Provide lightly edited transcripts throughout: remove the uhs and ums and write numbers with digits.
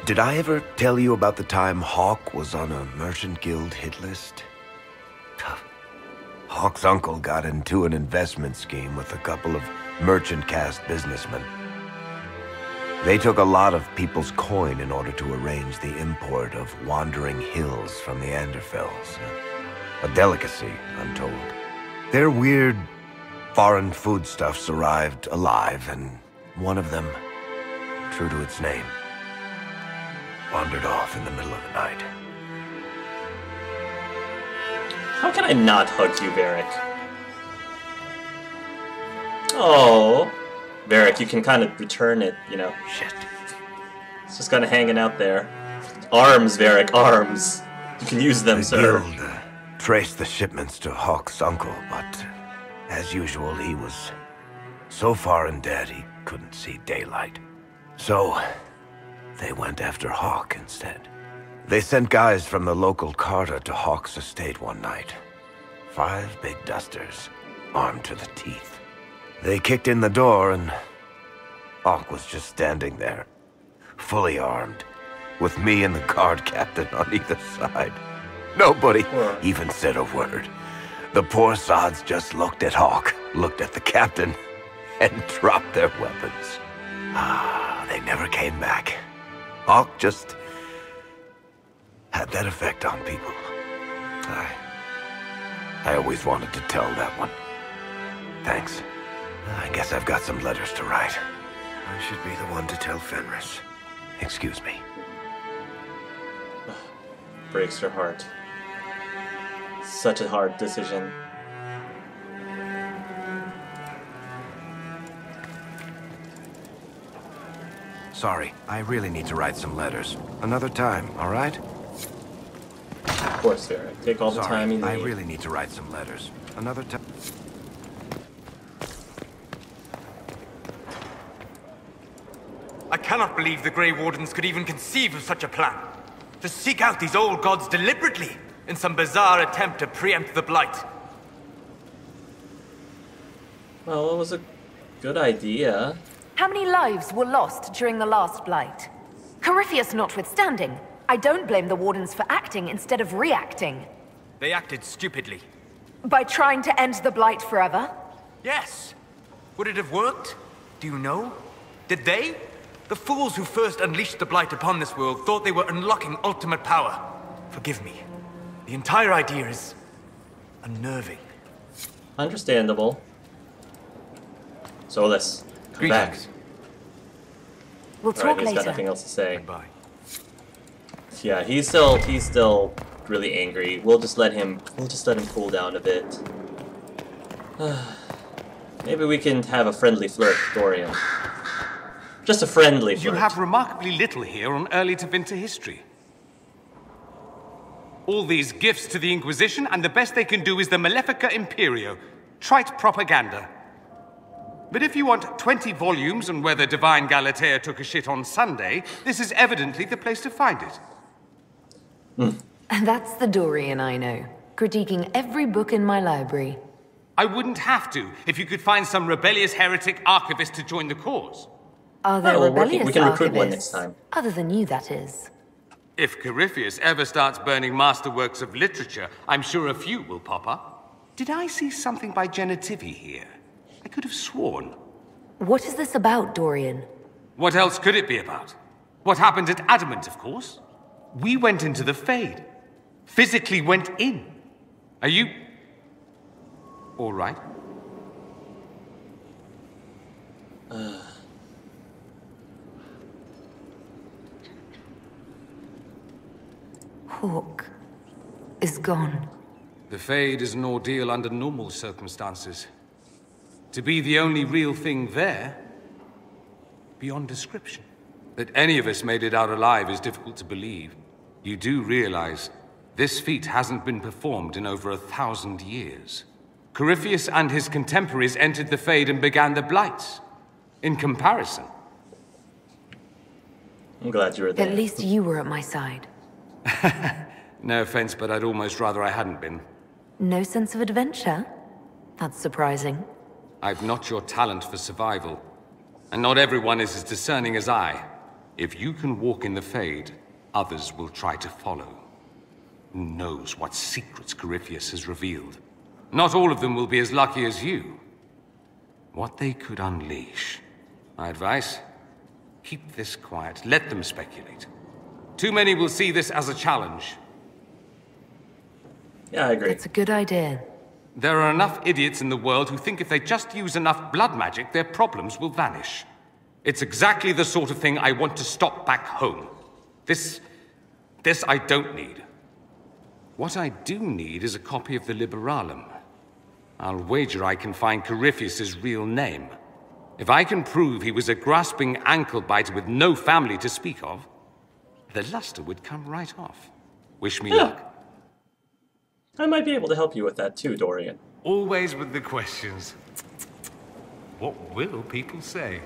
Did I ever tell you about the time Hawke was on a merchant guild hit list? Hawke's uncle got into an investment scheme with a couple of merchant caste businessmen. They took a lot of people's coin in order to arrange the import of wandering hills from the Anderfells. A delicacy, I'm told. Their weird, foreign foodstuffs arrived alive, and one of them, true to its name, wandered off in the middle of the night. How can I not hug you, Varric? Oh, Varric, you can kind of return it, you know. Shit. It's just kind of hanging out there. Arms, Varric, arms. You can use them, sir. The guild traced the shipments to Hawke's uncle, but as usual, he was so far in debt he couldn't see daylight. So they went after Hawke instead. They sent guys from the local carter to Hawke's estate one night. 5 big dusters, armed to the teeth. They kicked in the door and Hawke was just standing there, fully armed, with me and the guard captain on either side. Nobody even said a word. The poor sods just looked at Hawke, looked at the captain, and dropped their weapons. They never came back. Hawke just had that effect on people. I always wanted to tell that one. Thanks. I guess I've got some letters to write. I should be the one to tell Fenris. Excuse me. Breaks her heart. Such a hard decision. Sorry, I really need to write some letters. Another time, all right? Of course, Varric. Take all the time you need. I really need to write some letters. Another time. I cannot believe the Grey Wardens could even conceive of such a plan. To seek out these old gods deliberately, in some bizarre attempt to preempt the Blight. Well, it was a good idea. How many lives were lost during the last Blight? Corypheus notwithstanding, I don't blame the Wardens for acting instead of reacting. They acted stupidly. By trying to end the Blight forever? Yes. Would it have worked? Do you know? Did they? The fools who first unleashed the Blight upon this world thought they were unlocking ultimate power. Forgive me. The entire idea is unnerving. Understandable. So let's come back. We'll talk He's later. got nothing else to say. Goodbye. Yeah, he's still really angry. We'll just let him cool down a bit. Maybe we can have a friendly flirt with Dorian. Just a friendly flirt. You have remarkably little here on early Tevinter history. All these gifts to the Inquisition, and the best they can do is the Malefica Imperio. Trite propaganda. But if you want 20 volumes on whether Divine Galatea took a shit on Sunday, this is evidently the place to find it. And that's the Dorian I know, critiquing every book in my library. I wouldn't have to, if you could find some rebellious heretic archivist to join the cause. Are there well, rebellious we can recruit one archivists? next time. Other than you, that is. If Corypheus ever starts burning masterworks of literature, I'm sure a few will pop up. Did I see something by Genitivi here? I could have sworn. What is this about, Dorian? What else could it be about? What happened at Adamant, of course. We went into the Fade. Physically went in. Are you... all right? Hawke is gone. The Fade is an ordeal under normal circumstances. To be the only real thing there, beyond description. That any of us made it out alive is difficult to believe. You do realize this feat hasn't been performed in over 1,000 years. Corypheus and his contemporaries entered the Fade and began the Blights. In comparison. I'm glad you were there. At least you were at my side. No offense, but I'd almost rather I hadn't been. No sense of adventure? That's surprising. I've not your talent for survival. And not everyone is as discerning as I. If you can walk in the Fade, others will try to follow. Who knows what secrets Corypheus has revealed? Not all of them will be as lucky as you. What they could unleash. My advice? Keep this quiet. Let them speculate. Too many will see this as a challenge. Yeah, I agree. That's a good idea. There are enough idiots in the world who think if they just use enough blood magic, their problems will vanish. It's exactly the sort of thing I want to stop back home. This I don't need. What I do need is a copy of the Liberalum. I'll wager I can find Corypheus's real name. If I can prove he was a grasping ankle-biter with no family to speak of, the luster would come right off. Wish me luck. I might be able to help you with that too, Dorian. Always with the questions. What will people say?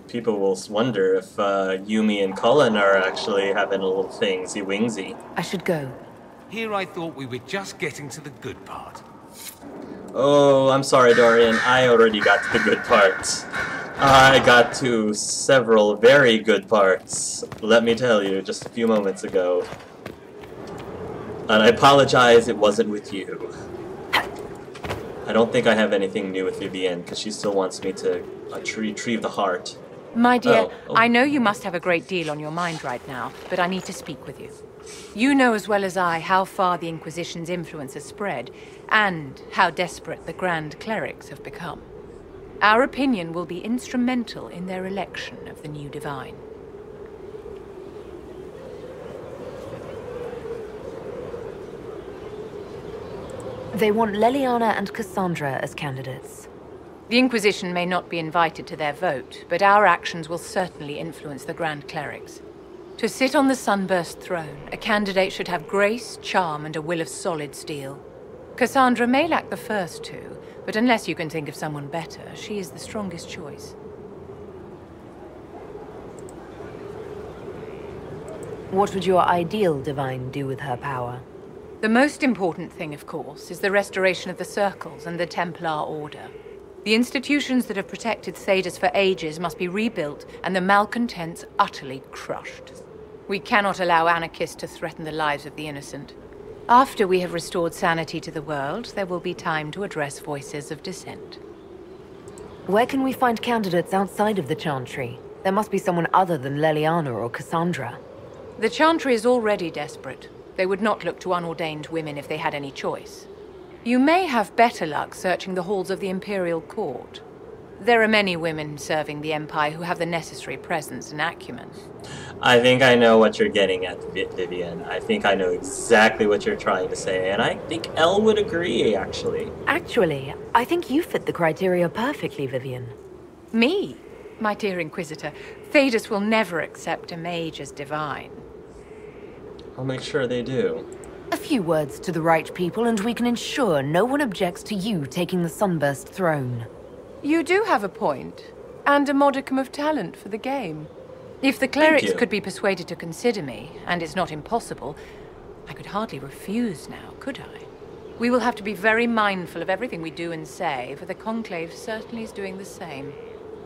People will wonder if Yumi and Cullen are actually having a little thingsy-wingsy. I should go. Here I thought we were just getting to the good part. Oh, I'm sorry, Dorian. I already got to the good parts. I got to several very good parts, let me tell you, just a few moments ago. And I apologize, it wasn't with you. I don't think I have anything new with Vivienne, because she still wants me to retrieve the heart. My dear, Oh. I know you must have a great deal on your mind right now, but I need to speak with you. You know as well as I how far the Inquisition's influence has spread, and how desperate the Grand Clerics have become. Our opinion will be instrumental in their election of the new Divine. They want Leliana and Cassandra as candidates. The Inquisition may not be invited to their vote, but our actions will certainly influence the Grand Clerics. To sit on the Sunburst throne, a candidate should have grace, charm, and a will of solid steel. Cassandra may lack the first two, but unless you can think of someone better, she is the strongest choice. What would your ideal Divine do with her power? The most important thing, of course, is the restoration of the Circles and the Templar Order. The institutions that have protected Thedas for ages must be rebuilt and the malcontents utterly crushed. We cannot allow anarchists to threaten the lives of the innocent. After we have restored sanity to the world, there will be time to address voices of dissent. Where can we find candidates outside of the Chantry? There must be someone other than Leliana or Cassandra. The Chantry is already desperate. They would not look to unordained women if they had any choice. You may have better luck searching the halls of the Imperial Court. There are many women serving the Empire who have the necessary presence and acumen. I think I know what you're getting at, Vivienne. I think I know exactly what you're trying to say, and I think Elle would agree, actually. Actually, I think you fit the criteria perfectly, Vivienne. Me? My dear Inquisitor, Thedas will never accept a mage as divine. I'll make sure they do. A few words to the right people and we can ensure no one objects to you taking the Sunburst throne. You do have a point, and a modicum of talent for the game. If the clerics could be persuaded to consider me, and it's not impossible, I could hardly refuse now, could I? We will have to be very mindful of everything we do and say, for the Conclave certainly is doing the same.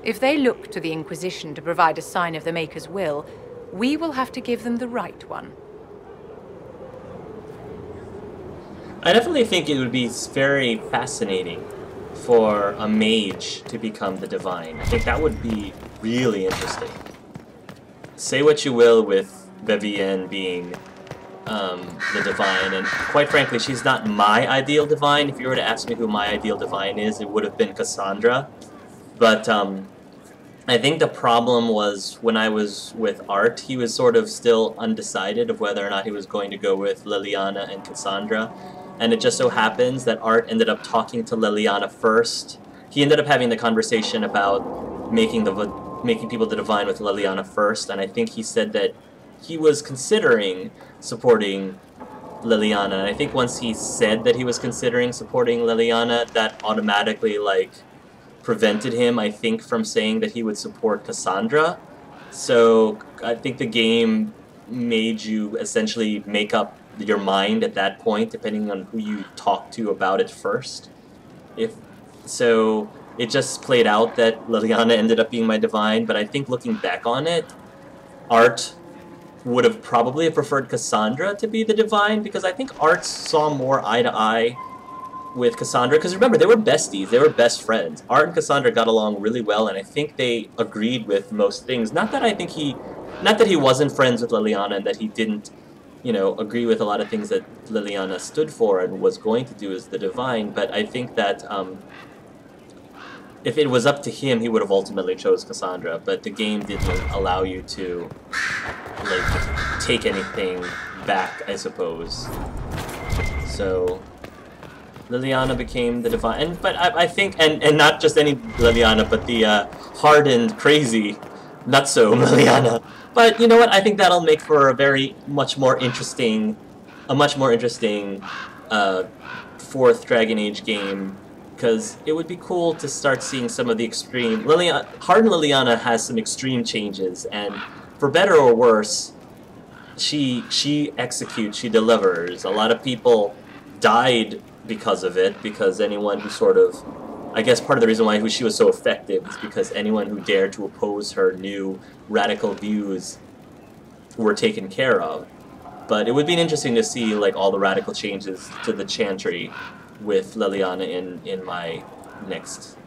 If they look to the Inquisition to provide a sign of the Maker's will, we will have to give them the right one. I definitely think it would be very fascinating for a mage to become the Divine. I think that would be really interesting. Say what you will with Vivienne being the Divine, and quite frankly, she's not my ideal Divine. If you were to ask me who my ideal Divine is, it would have been Cassandra. But I think the problem was when I was with Art, he was sort of still undecided of whether or not he was going to go with Leliana and Cassandra. And it just so happens that Art ended up talking to Leliana first. He ended up having the conversation about making people the Divine with Leliana first, and I think he said that he was considering supporting Leliana. And I think once he said that he was considering supporting Leliana, that automatically, like, prevented him, I think, from saying that he would support Cassandra. So I think the game made you essentially make up your mind at that point, depending on who you talk to about it first. So it just played out that Leliana ended up being my Divine, but I think looking back on it, Art would have probably preferred Cassandra to be the Divine, because I think Art saw more eye to eye with Cassandra, because remember, they were besties, they were best friends. Art and Cassandra got along really well, and I think they agreed with most things. Not that he wasn't friends with Liliana, and that he didn't, you know, agree with a lot of things that Liliana stood for and was going to do as the Divine, but I think that if it was up to him, he would have ultimately chose Cassandra, but the game didn't allow you to, like, take anything back, I suppose. So Liliana became the Divine, but I think, and not just any Liliana, but the hardened, crazy, not-so Liliana. But you know what? I think that'll make for a much more interesting fourth Dragon Age game, because it would be cool to start seeing some of the extreme. Hardened Liliana has some extreme changes, and for better or worse, she executes, she delivers. A lot of people died because of it, because anyone who sort of, I guess part of the reason why she was so effective is because anyone who dared to oppose her new radical views were taken care of. But it would be interesting to see, like, all the radical changes to the Chantry with Liliana in my next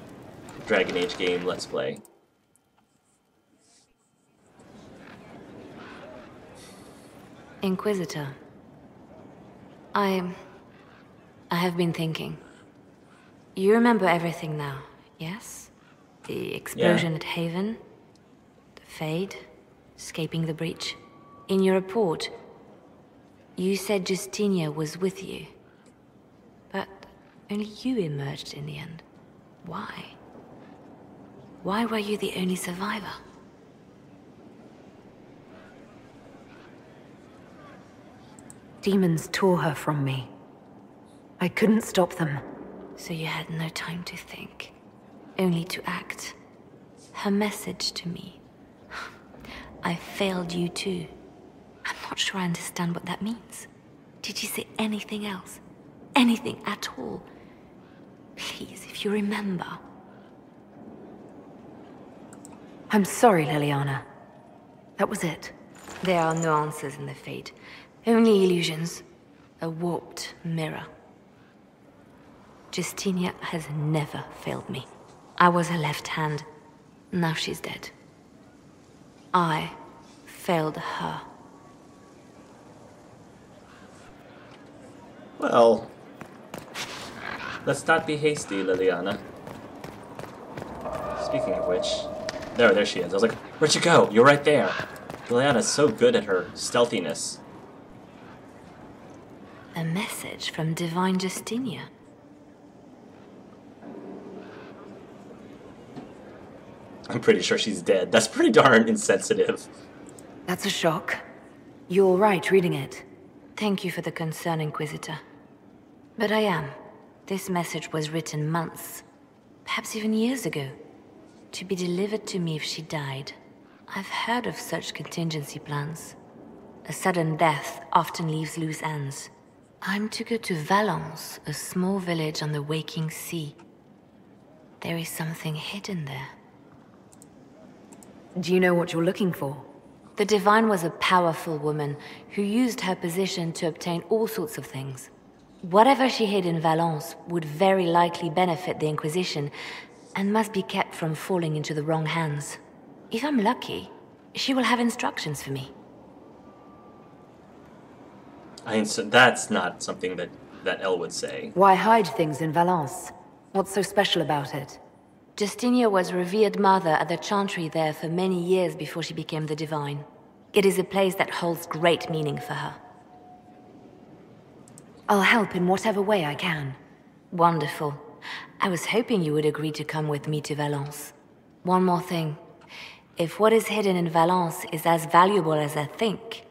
Dragon Age game Let's Play. Inquisitor, I have been thinking. You remember everything now, yes? The explosion at Haven, the Fade, escaping the breach. In your report, you said Justinia was with you. But only you emerged in the end. Why? Why were you the only survivor? Demons tore her from me. I couldn't stop them. So you had no time to think, only to act. Her message to me. I failed you too. I'm not sure I understand what that means. Did you say anything else? Anything at all? Please, if you remember. I'm sorry, Liliana. That was it. There are no answers in the Fate. Only illusions. A warped mirror. Justinia has never failed me. I was her left hand. Now she's dead. I failed her. Well, let's not be hasty, Liliana. Speaking of which, there she is. I was like, where'd you go? You're right there. Liliana's so good at her stealthiness. A message from Divine Justinia. I'm pretty sure she's dead. That's pretty darn insensitive. That's a shock. You're right reading it. Thank you for the concern, Inquisitor. But I am. This message was written months, perhaps even years ago, to be delivered to me if she died. I've heard of such contingency plans. A sudden death often leaves loose ends. I'm to go to Valence, a small village on the waking sea. There is something hidden there. Do you know what you're looking for? The Divine was a powerful woman who used her position to obtain all sorts of things. Whatever she hid in Valence would very likely benefit the Inquisition and must be kept from falling into the wrong hands. If I'm lucky, she will have instructions for me. That's not something that Elle would say. Why hide things in Valence? What's so special about it? Justinia was revered mother at the Chantry there for many years before she became the Divine. It is a place that holds great meaning for her. I'll help in whatever way I can. Wonderful. I was hoping you would agree to come with me to Valence. One more thing. If what is hidden in Valence is as valuable as I think,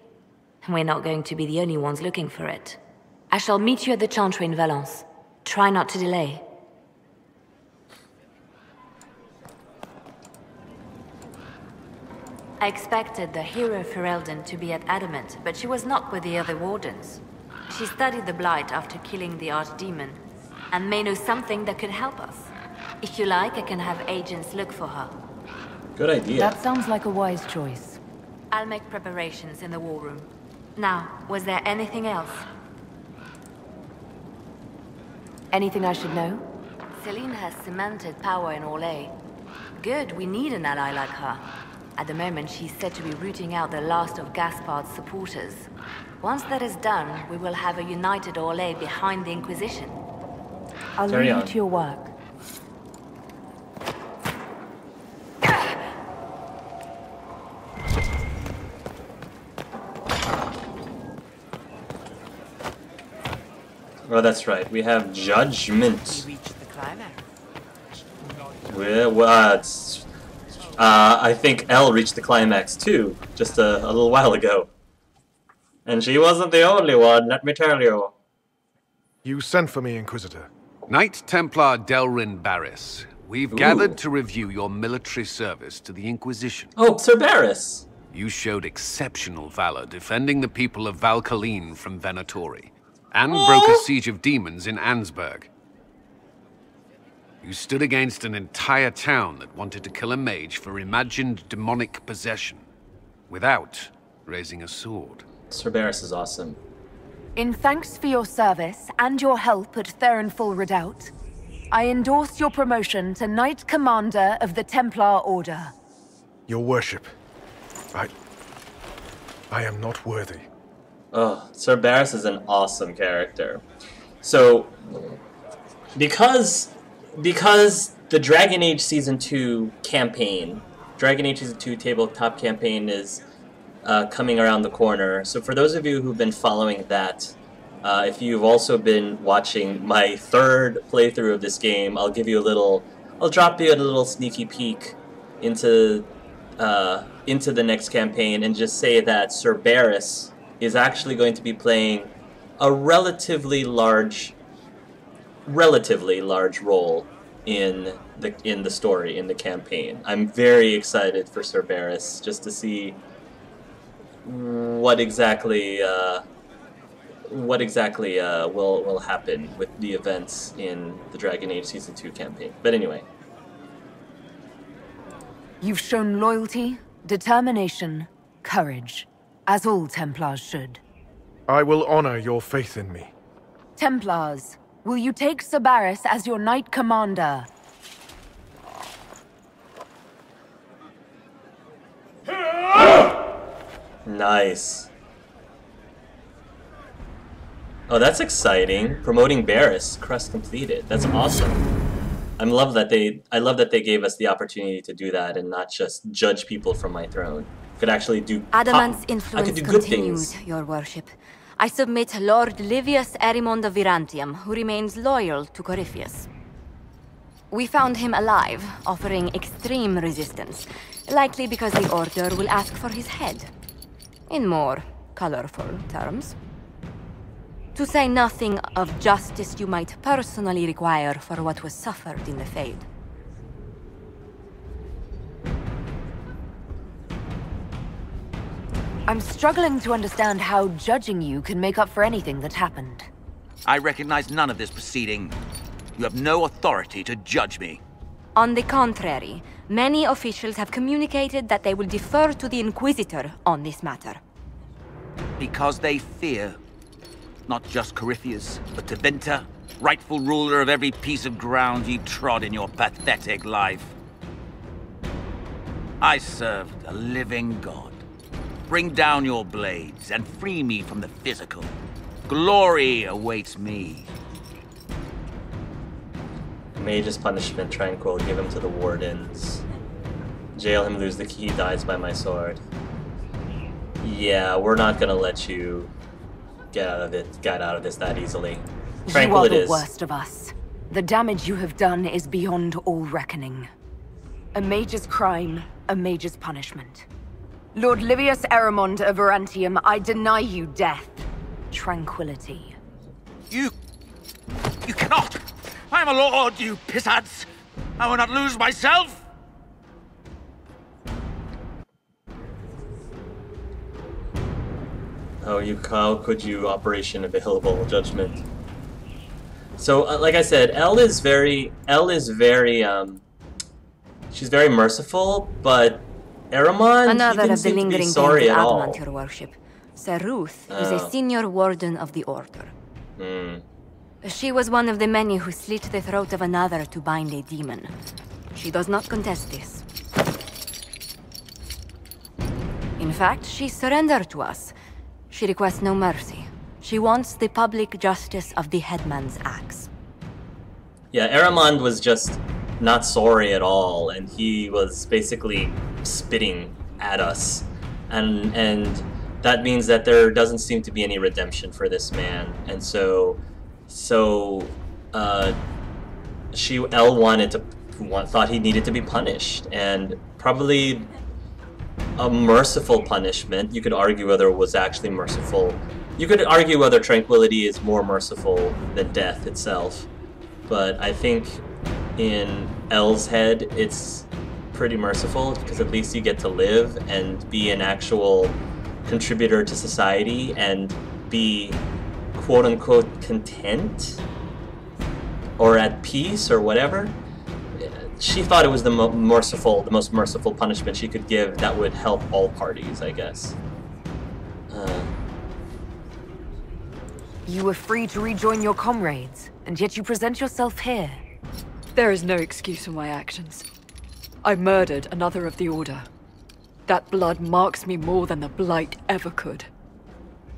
we're not going to be the only ones looking for it. I shall meet you at the Chantry in Valence. Try not to delay. I expected the hero Ferelden to be at Adamant, but she was not with the other wardens. She studied the Blight after killing the Archdemon, and may know something that could help us. If you like, I can have agents look for her. Good idea. That sounds like a wise choice. I'll make preparations in the war room. Now, was there anything else? Anything I should know? Celine has cemented power in Orlais. Good, we need an ally like her. At the moment, she's said to be rooting out the last of Gaspard's supporters. Once that is done, we will have a united Orlais behind the Inquisition. I'll leave you to your work. Oh, that's right. We have Judgment. We reached the climax. I think Elle reached the climax too, just a little while ago. And she wasn't the only one, let me tell you. You sent for me, Inquisitor. Knight Templar Delrin Barris, we've gathered to review your military service to the Inquisition. Oh, Sir Barris! You showed exceptional valor defending the people of Valkaline from Venatori, and broke a siege of demons in Ansburg. You stood against an entire town that wanted to kill a mage for imagined demonic possession, without raising a sword. Sir Barris is awesome. In thanks for your service and your help at Therenfall Redoubt, I endorse your promotion to Knight Commander of the Templar Order. Your worship, I am not worthy. Oh, Sir Barris is an awesome character. So, because the Dragon Age Season 2 campaign, Dragon Age Season 2 tabletop campaign is coming around the corner. So for those of you who've been following that, if you've also been watching my third playthrough of this game, I'll drop you a little sneaky peek into the next campaign and just say that Sir Barris is actually going to be playing a relatively large role in the story, in the campaign. I'm very excited for Sir Barris, just to see what exactly will happen with the events in the Dragon Age Season 2 campaign. But anyway. You've shown loyalty, determination, courage, as all Templars should. I will honor your faith in me. Templars, will you take Sir Barris as your Knight Commander? Nice. Oh, that's exciting. Promoting Barris. Quest completed. That's awesome. I love that they gave us the opportunity to do that and not just judge people from my throne. Could actually do Adamant's influence good continues, things. your worship. I submit Lord Livius Erimond of Virantium, who remains loyal to Corypheus. We found him alive, offering extreme resistance, likely because the Order will ask for his head. In more colorful terms. To say nothing of justice you might personally require for what was suffered in the Fade. I'm struggling to understand how judging you can make up for anything that happened. I recognize none of this proceeding. You have no authority to judge me. On the contrary, many officials have communicated that they will defer to the Inquisitor on this matter. Because they fear. Not just Corypheus, but Tevinter, rightful ruler of every piece of ground you trod in your pathetic life. I served a living god. Bring down your blades and free me from the physical. Glory awaits me. Mage's punishment, tranquil, give him to the wardens. Jail him, lose the key, dies by my sword. Yeah, we're not gonna let you get out of this that easily. Tranquil it is. You are the worst of us. The damage you have done is beyond all reckoning. A mage's crime, a mage's punishment. Lord Livius Erimond of Virantium, I deny you death. Tranquility. You cannot! I am a lord, you pissants! I will not lose myself! How could you Operation Available Judgment? So, like I said, Elle is very, she's very merciful, but Aramond, he Another didn't of the seem to be lingering sorry pains at of all. Adamant, your worship. Sir Ruth is Oh. a senior warden of the Order. She was one of the many who slit the throat of another to bind a demon. She does not contest this. In fact, she surrendered to us. She requests no mercy. She wants the public justice of the headman's axe. Yeah, Aramond was just not sorry at all, and he was basically spitting at us. And that means that there doesn't seem to be any redemption for this man. And so Elle thought he needed to be punished, and probably a merciful punishment. You could argue whether it was actually merciful. You could argue whether tranquility is more merciful than death itself. But I think in Elle's head, it's pretty merciful, because at least you get to live and be an actual contributor to society and be quote-unquote content or at peace or whatever. She thought it was the most merciful punishment she could give that would help all parties, I guess. You were free to rejoin your comrades, and yet you present yourself here. There is no excuse for my actions. I murdered another of the Order. That blood marks me more than the Blight ever could.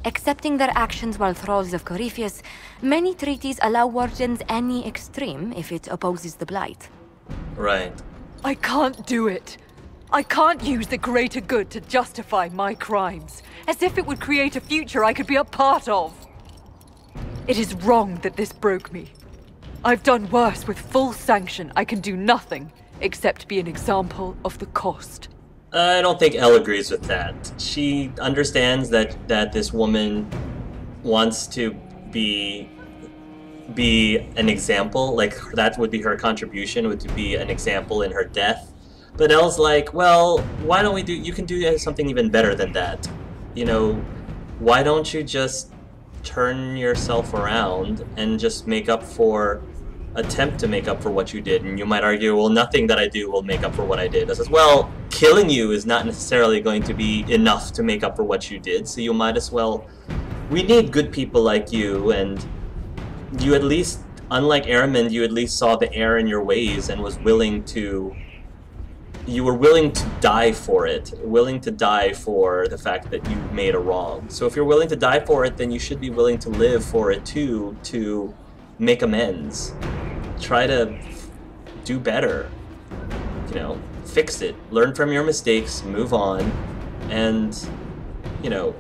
Accepting their actions while thralls of Corypheus, many treaties allow wardens any extreme if it opposes the Blight. Right. I can't do it. I can't use the greater good to justify my crimes, as if it would create a future I could be a part of. It is wrong that this broke me. I've done worse with full sanction. I can do nothing except be an example of the cost. I don't think Elle agrees with that. She understands that this woman wants to be an example, like that would be her contribution, would to be an example in her death. But Elle's like, well, why don't we you can do something even better than that. You know, why don't you just turn yourself around and just attempt to make up for what you did? And you might argue, well, nothing that I do will make up for what I did. I says, well, killing you is not necessarily going to be enough to make up for what you did, so you might as well... We need good people like you, and you at least, unlike Aramond, you at least saw the error in your ways and was willing to... You were willing to die for it, willing to die for the fact that you made a wrong. So if you're willing to die for it, then you should be willing to live for it too, to make amends. Try to do better. You know, fix it. Learn from your mistakes, move on. And, you know,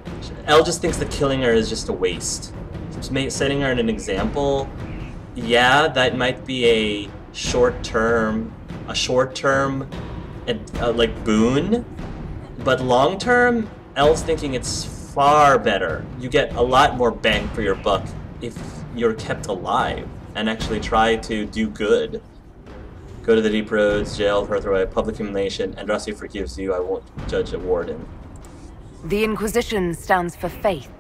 Elle just thinks that killing her is just a waste. Setting her an example, yeah, that might be a short-term like boon, but long-term, Elle's thinking it's far better. You get a lot more bang for your buck if you're kept alive and actually try to do good. Go to the deep roads, jail, birthright, public humiliation, and Rusty forgives you. I won't judge a warden. The Inquisition stands for faith.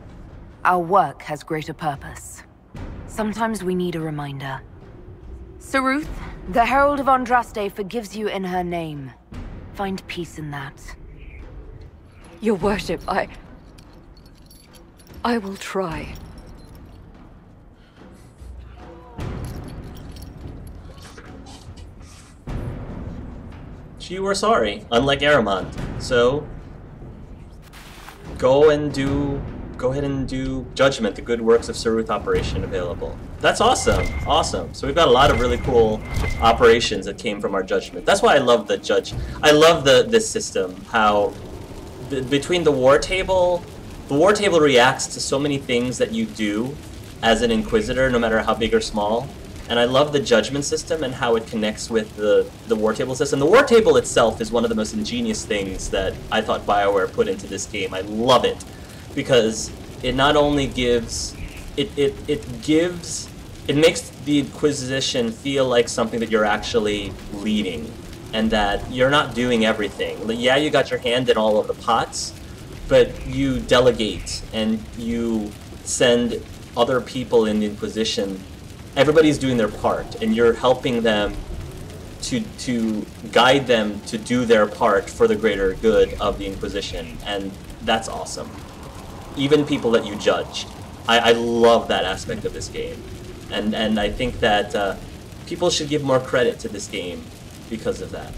Our work has greater purpose. Sometimes we need a reminder. Sir Ruth, the Herald of Andraste forgives you in her name. Find peace in that. Your worship, I will try. You were sorry, unlike Aramond. So, go ahead and do Judgment, the good works of Sir Ruth operation available. That's awesome, awesome. So we've got a lot of really cool operations that came from our Judgment. That's why I love I love this system, how between the war table reacts to so many things that you do as an Inquisitor, no matter how big or small. And I love the Judgment system and how it connects with the war table system. The war table itself is one of the most ingenious things that I thought BioWare put into this game. I love it because it not only gives, it makes the Inquisition feel like something that you're actually leading and that you're not doing everything. Yeah, you got your hand in all of the pots, but you delegate and you send other people in the Inquisition. Everybody's doing their part, and you're helping them to guide them to do their part for the greater good of the Inquisition, and that's awesome. Even people that you judge. I love that aspect of this game. And I think that people should give more credit to this game because of that.